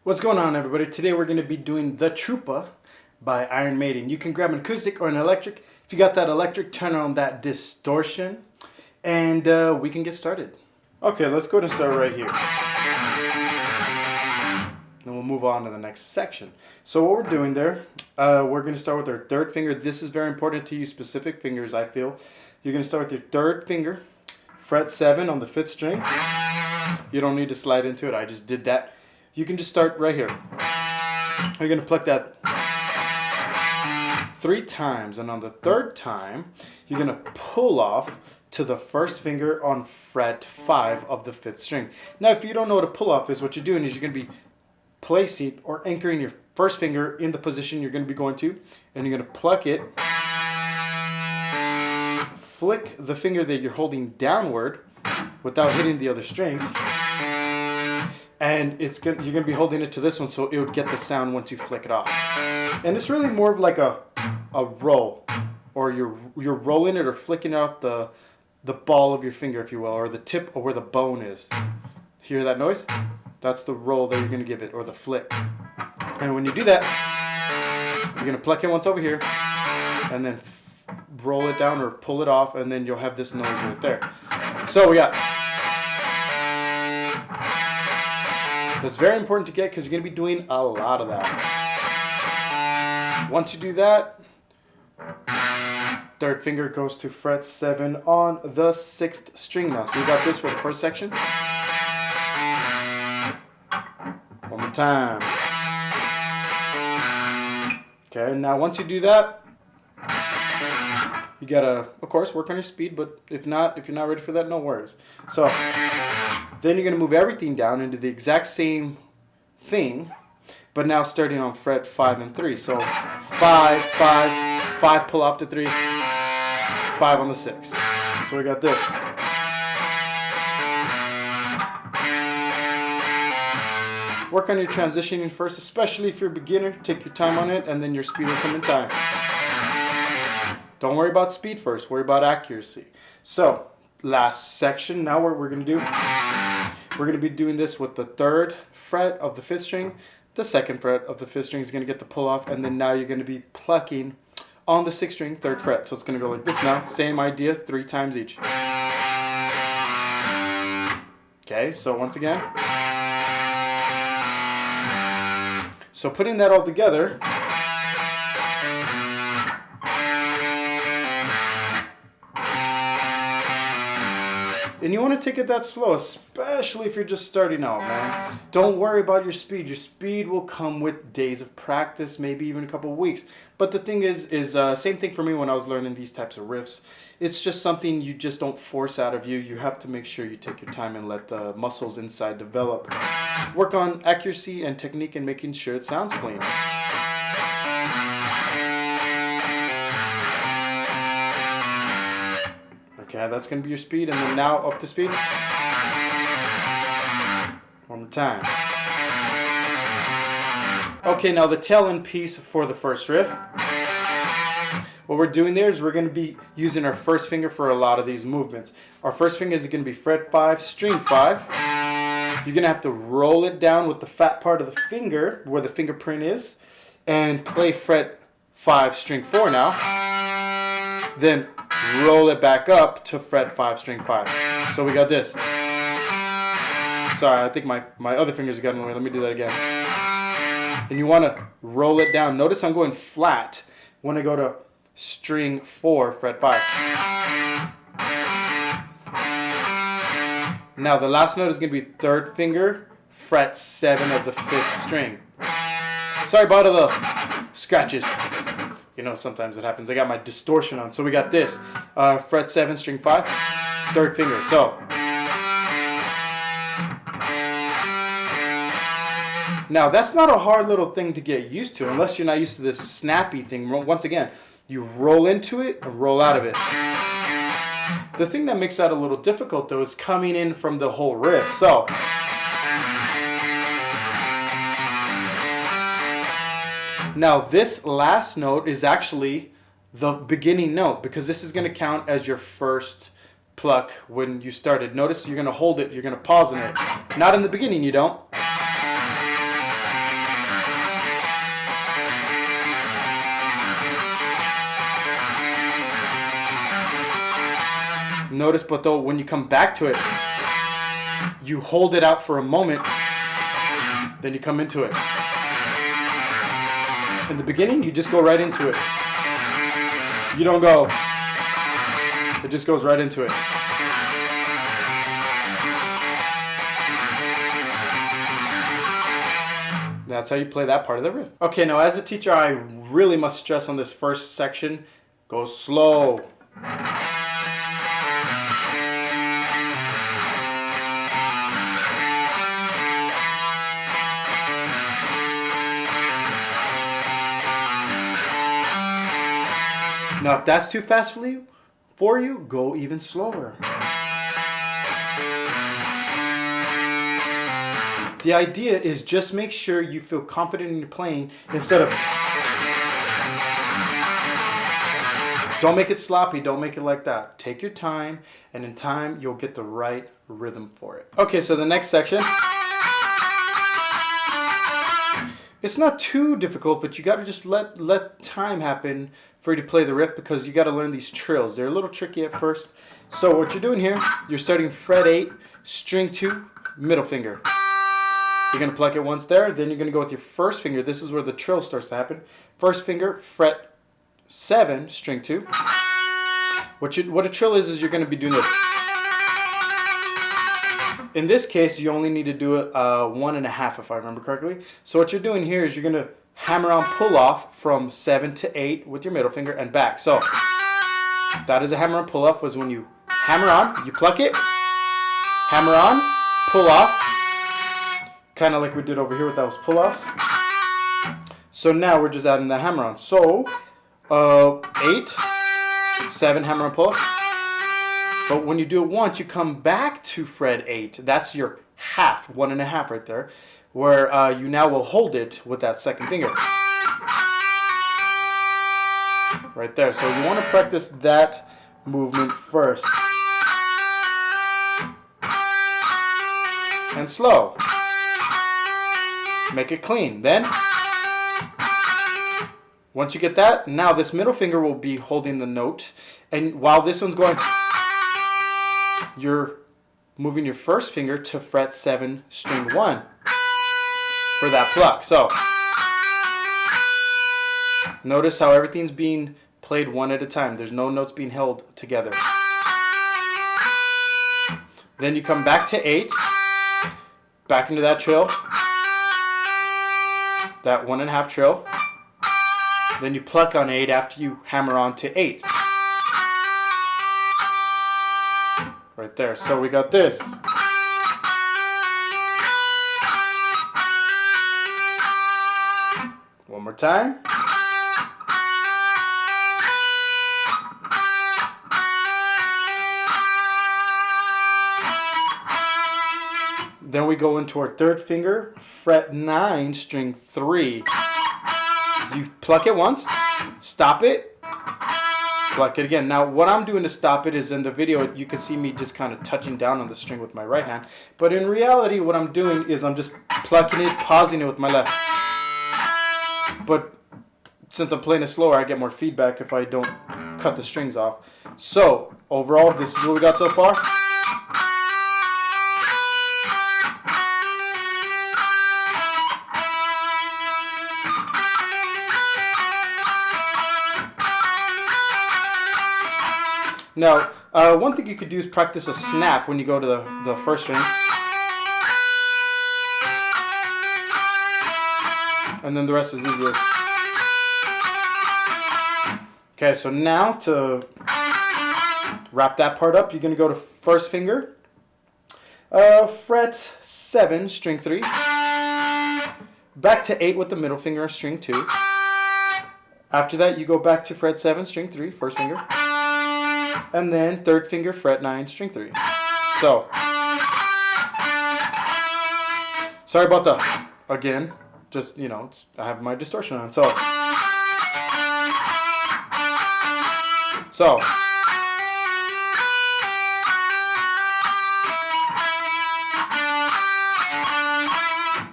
What's going on, everybody? Today we're going to be doing The Troopa by Iron Maiden. You can grab an acoustic or an electric. If you got that electric, turn on that distortion and we can get started. Okay, let's go to start right here. Then we'll move on to the next section. So what we're doing there, we're going to start with our third finger. This is very important to use specific fingers, I feel. You're going to start with your third finger, fret 7 on the 5th string. You don't need to slide into it. I just did that. You can just start right here. You're going to pluck that 3 times, and on the 3rd time, you're going to pull off to the 1st finger on fret 5 of the 5th string. Now, if you don't know what a pull off is, what you're doing is you're going to be placing or anchoring your 1st finger in the position you're going to be going to, and you're going to pluck it, flick the finger that you're holding downward without hitting the other strings. And you're going to be holding it to this one so it would get the sound once you flick it off. And it's really more of like a roll. Or you're rolling it or flicking it off the ball of your finger, if you will, or the tip or where the bone is. Hear that noise? That's the roll that you're going to give it, or the flick. And when you do that, you're going to pluck it once over here, and then roll it down or pull it off, and then you'll have this noise right there. So we got... That's very important to get because you're going to be doing a lot of that. Once you do that, 3rd finger goes to fret 7 on the 6th string now. So you got this for the first section. One more time. Okay, now once you do that, you gotta, of course, work on your speed, but if you're not ready for that, no worries. So then you're gonna move everything down into the exact same thing, but now starting on fret 5 and 3. So 5, 5, 5, pull off to 3, 5 on the 6. So we got this. Work on your transitioning first, especially if you're a beginner. Take your time on it, and then your speed will come in time. Don't worry about speed first, worry about accuracy. So, last section, now what we're going to do, we're going to be doing this with the 3rd fret of the 5th string. The 2nd fret of the 5th string is going to get the pull off, and then now you're going to be plucking on the 6th string, 3rd fret. So it's going to go like this now, same idea, 3 times each. Okay, so once again. So putting that all together, and you want to take it that slow, especially if you're just starting out, man. Don't worry about your speed. Your speed will come with days of practice, maybe even a couple of weeks. But the thing is same thing for me when I was learning these types of riffs. It's just something you just don't force out of you. You have to make sure you take your time and let the muscles inside develop. Work on accuracy and technique and making sure it sounds clean. Okay, that's going to be your speed, and then now up to speed. One more time. Okay, now the tail end piece for the first riff. What we're doing there is we're going to be using our 1st finger for a lot of these movements. Our 1st finger is going to be fret 5, string 5. You're going to have to roll it down with the fat part of the finger, where the fingerprint is, and play fret 5, string 4 now. Then roll it back up to fret 5, string 5. So we got this. Sorry, I think my other fingers got in the way. Let me do that again. And you want to roll it down. Notice I'm going flat when I go to string 4, fret 5. Now the last note is going to be 3rd finger, fret 7 of the 5th string. Sorry about all the scratches. You know, sometimes it happens. I got my distortion on. So we got this. Fret 7, string 5, 3rd finger. So. Now, that's not a hard little thing to get used to, unless you're not used to this snappy thing. Once again, you roll into it and roll out of it. The thing that makes that a little difficult, though, is coming in from the whole riff. So. Now, this last note is actually the beginning note, because this is going to count as your first pluck when you started. Notice you're going to hold it, you're going to pause in it. Not in the beginning, you don't. Notice, but though, when you come back to it, you hold it out for a moment, then you come into it. In the beginning, you just go right into it. You don't go. It just goes right into it. That's how you play that part of the riff. Okay, now as a teacher, I really must stress on this first section, go slow. Now, if that's too fast for you, go even slower. The idea is just make sure you feel confident in your playing instead of... Don't make it sloppy, don't make it like that. Take your time, and in time, you'll get the right rhythm for it. Okay, so the next section. It's not too difficult, but you gotta just let time happen for you to play the riff because you gotta learn these trills. They're a little tricky at first. So what you're doing here, you're starting fret 8, string 2, middle finger. You're going to pluck it once there, then you're going to go with your first finger. This is where the trill starts to happen. First finger, fret 7, string 2. What a trill is you're going to be doing this. In this case, you only need to do it 1.5 if I remember correctly. So what you're doing here is you're going to hammer on pull off from 7 to 8 with your middle finger and back. So that is a hammer on pull off, was when you hammer on, you pluck it, hammer on, pull off. Kind of like we did over here with those pull-offs. So now we're just adding the hammer on. So 8, 7 hammer on pull-off. But when you do it once, you come back to fret 8. That's your half, 1.5 right there, where you now will hold it with that second finger. Right there. So you want to practice that movement first. And slow. Make it clean. Then, once you get that, now this middle finger will be holding the note. And while this one's going, you're moving your first finger to fret 7, string 1 for that pluck. So, notice how everything's being played one at a time. There's no notes being held together. Then you come back to 8, back into that trill. That 1.5 trill. Then you pluck on 8 after you hammer on to 8. Right there. So we got this. One more time. Then we go into our third finger, fret 9, string 3. You pluck it once, stop it, pluck it again. Now what I'm doing to stop it is in the video you can see me just kind of touching down on the string with my right hand. But in reality what I'm doing is I'm just plucking it, pausing it with my left. But since I'm playing it slower, I get more feedback if I don't cut the strings off. So overall, this is what we got so far. Now, one thing you could do is practice a snap when you go to the first string. And then the rest is easier. Okay, so now to wrap that part up, you're going to go to first finger, fret 7, string 3, back to 8 with the middle finger, string 2. After that, you go back to fret 7, string 3, first finger. And then third finger, fret 9, string 3. So, sorry about that. Again, just, you know, I have my distortion on. So,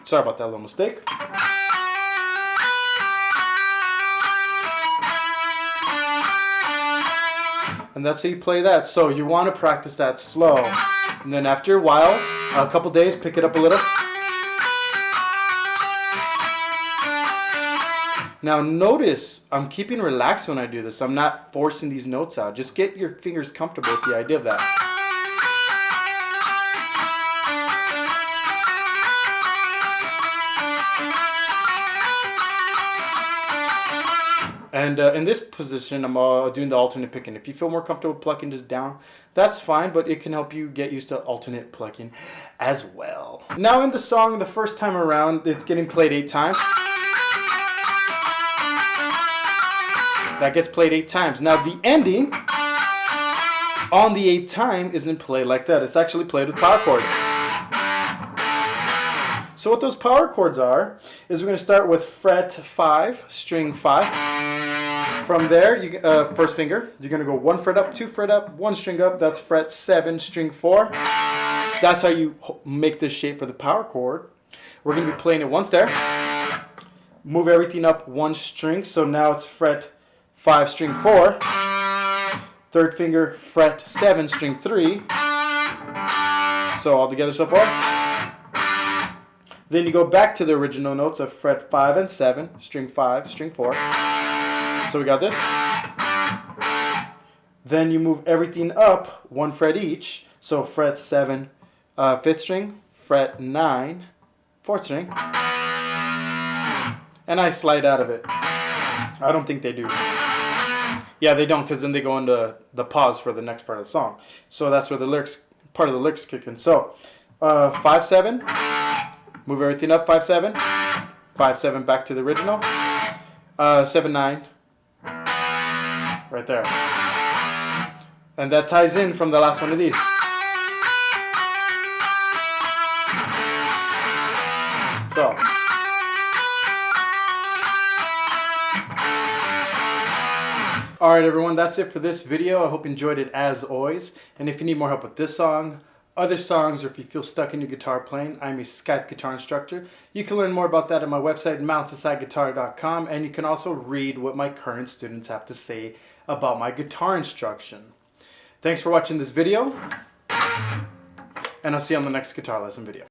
sorry about that little mistake. And that's how you play that. So you want to practice that slow. And then after a while, a couple days, pick it up a little. Now notice, I'm keeping relaxed when I do this. I'm not forcing these notes out. Just get your fingers comfortable with the idea of that. And in this position, I'm doing the alternate picking. If you feel more comfortable plucking just down, that's fine, but it can help you get used to alternate plucking as well. Now in the song, the first time around, it's getting played 8 times. That gets played 8 times. Now the ending on the 8th time isn't played like that. It's actually played with power chords. So what those power chords are is we're going to start with fret 5, string 5. From there, you first finger, you're going to go 1 fret up, 2 fret up, 1 string up. That's fret 7, string 4. That's how you make this shape for the power chord. We're going to be playing it once there. Move everything up 1 string. So now it's fret 5, string 4. Third finger, fret 7, string 3. So all together so far. Then you go back to the original notes of fret 5 and 7, string 5, string 4. So we got this. Then you move everything up 1 fret each. So fret 7, 5th string, fret 9, 4th string. And I slide out of it. I don't think they do. Yeah, they don't, because then they go into the pause for the next part of the song. So that's where the lyrics, part of the lyrics kick in. So 5, 7. Move everything up 5, 7. 5, 7 back to the original. 7, 9. Right there. And that ties in from the last one of these. So. Alright everyone, that's it for this video. I hope you enjoyed it as always. And if you need more help with this song, other songs, or if you feel stuck in your guitar playing, I'm a Skype guitar instructor. You can learn more about that at my website, mountainsideguitar.com, and you can also read what my current students have to say about my guitar instruction. Thanks for watching this video, and I'll see you on the next guitar lesson video.